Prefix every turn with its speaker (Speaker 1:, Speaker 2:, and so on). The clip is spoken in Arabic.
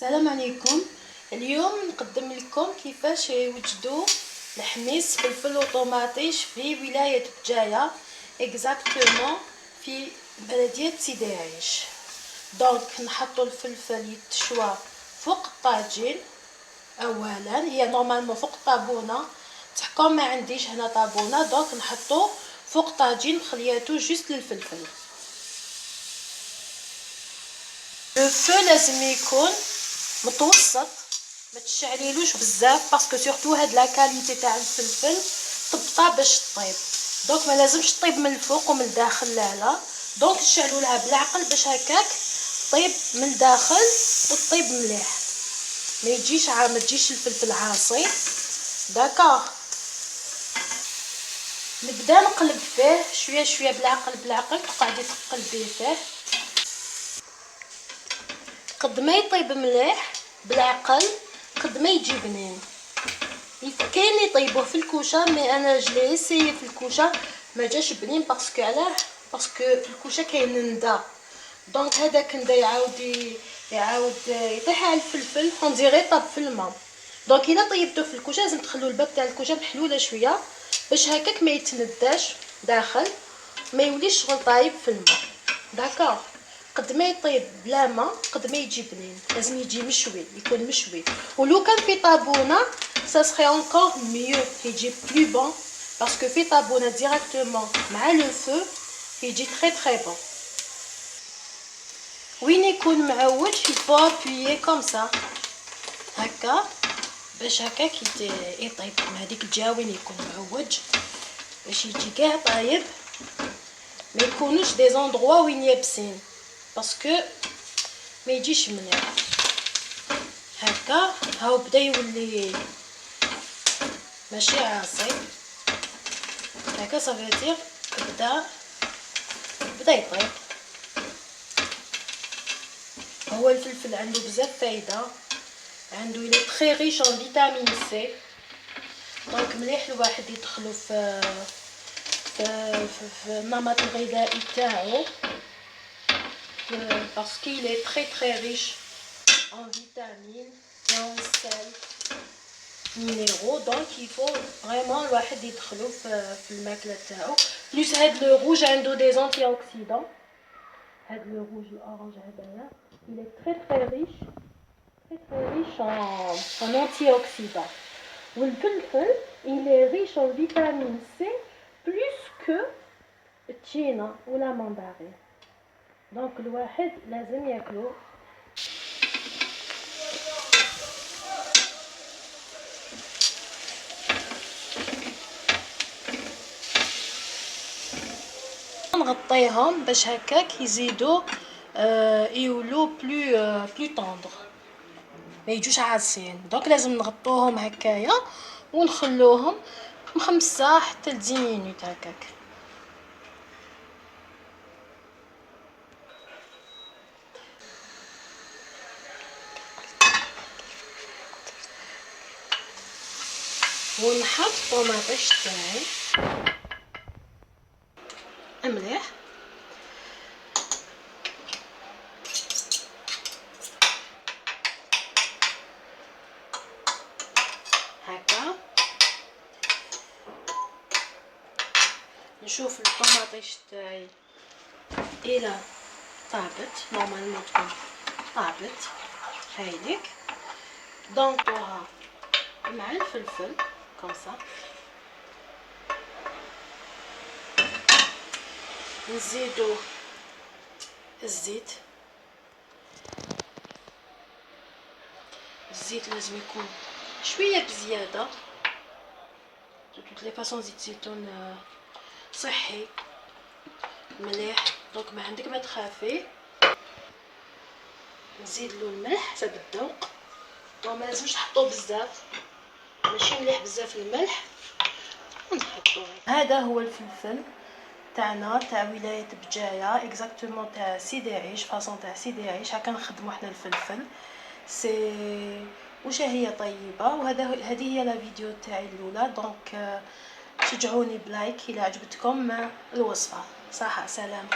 Speaker 1: السلام عليكم. اليوم نقدم لكم كيفاش يوجدوا الحميص فلفل وطوماطيش في ولاية بجاية اكزاكتومون في بلدية سيدي عيش. دونك نحطوا الفلفل يتشوى فوق الطاجين. اولا هي نورمالمون فوق الطابونه، تحكم ما عنديش هنا طابونه، دونك نحطوه فوق طاجين خلياتو جوست للفلفل. لو فو لازم يكون متوسط، ما تشعليلوش بزاف باسكو سورتو هاد لا كاليتي تاع الفلفل طبطا باش طيب، دونك ما لازمش طيب من الفوق ومن الداخل لا، دونك تشعلوا لها بالعقل باش هكاك طيب من الداخل وطيب مليح، ما تجيش الفلفل عاصي. داكوغ، نبدا نقلب فيه شويه شويه بالعقل تقعدي تقلبيه فيه قد ما يطيب مليح بالعقل قد ما يجي بنين. كاين اللي يطيبوه في الكوشه، مي انا جليسي في الكوشه ما جاش بنين باسكو علاه، باسكو في الكوشه كاين الندا، دونك هذاك الندا يعاود يطيح على الفلفل اون ديغي طاب في الماء. دونك الا طيبتوه في الكوشه لازم تخلوا الباب تاع الكوشه محلوله شويه باش هكاك ما يتنداش داخل، ما يوليش شغل طايب في الماء. داكوغ، قد ما يطيب بلا ما قد ما يجي بنين، لازم يجي مشوي، يكون مشوي. ولو كان في طابونه ça serait encore mieux، يجي بلو بون باسكو في طابونه ديريكتومون مع لو فو يجي تري تري بون. وين يكون معوج يفو ابويي كوم سا هكا باش هكاك يطيب من هذيك الجهه وين يكون معوج باش يجي كاع طايب، ما يكونوش دي زوندغوا وين يابسين باسكو ما يجيش مليح. هكا هاو بدا يولي ماشي عاصي هكا صافي بدا يطيب. هو الفلفل عنده بزاف فايده، عنده الى تري ريش ان فيتامين سي، دونك مليح الواحد يدخلو في النمط الغذائي تاعو باسكو الى تري ريش ان فيتامين ان سيل مينيرو، دونك يفو فريمون الواحد يدخلو في الماكله تاعو. بلوس هاد لو روج عنده دي زونتي اوكسيدون، هاد لو روج الاورانج هدايا il est très riche en antioxydants. والفلفل il est riche en vitamine C plus que التشينا ولا ماندارين، دونك الواحد لازم ياكلو. نغطيهم باش هكاك يزيدوا يولو بلو طوندر، ما يجوش عاصين، دونك لازم نغطوهم هكايا ونخلوهم 5 حتى ل 10 مينوت هكاك. ونحط طوماطيش تاعي مليح هكا، نشوف الطوماطيش تاعي الى طابت، نورمالمون تكون طابت هايليك، دونطوها مع الفلفل كوم سا، نزيدو الزيت لازم يكون شويه بزياده، دو توت لي فاصون زيت زيتون صحي مليح، دونك ما عندك ما تخافي. نزيد له الملح حسب الذوق، ما لازمش تحطوه بزاف، ماشي مليح بزاف الملح، ونحطوه. هذا هو الفلفل تاعنا تاع ولايه بجايه اكزاكتومون تاع سيدي عيش، فاصون تاع سيدي عيش هكا نخدموا حنا الفلفل سي وشهيه طيبه. هذه هي لا فيديو تاعي الاولى، دونك شجعوني بلايك الى عجبتكم الوصفه. صحه سلام.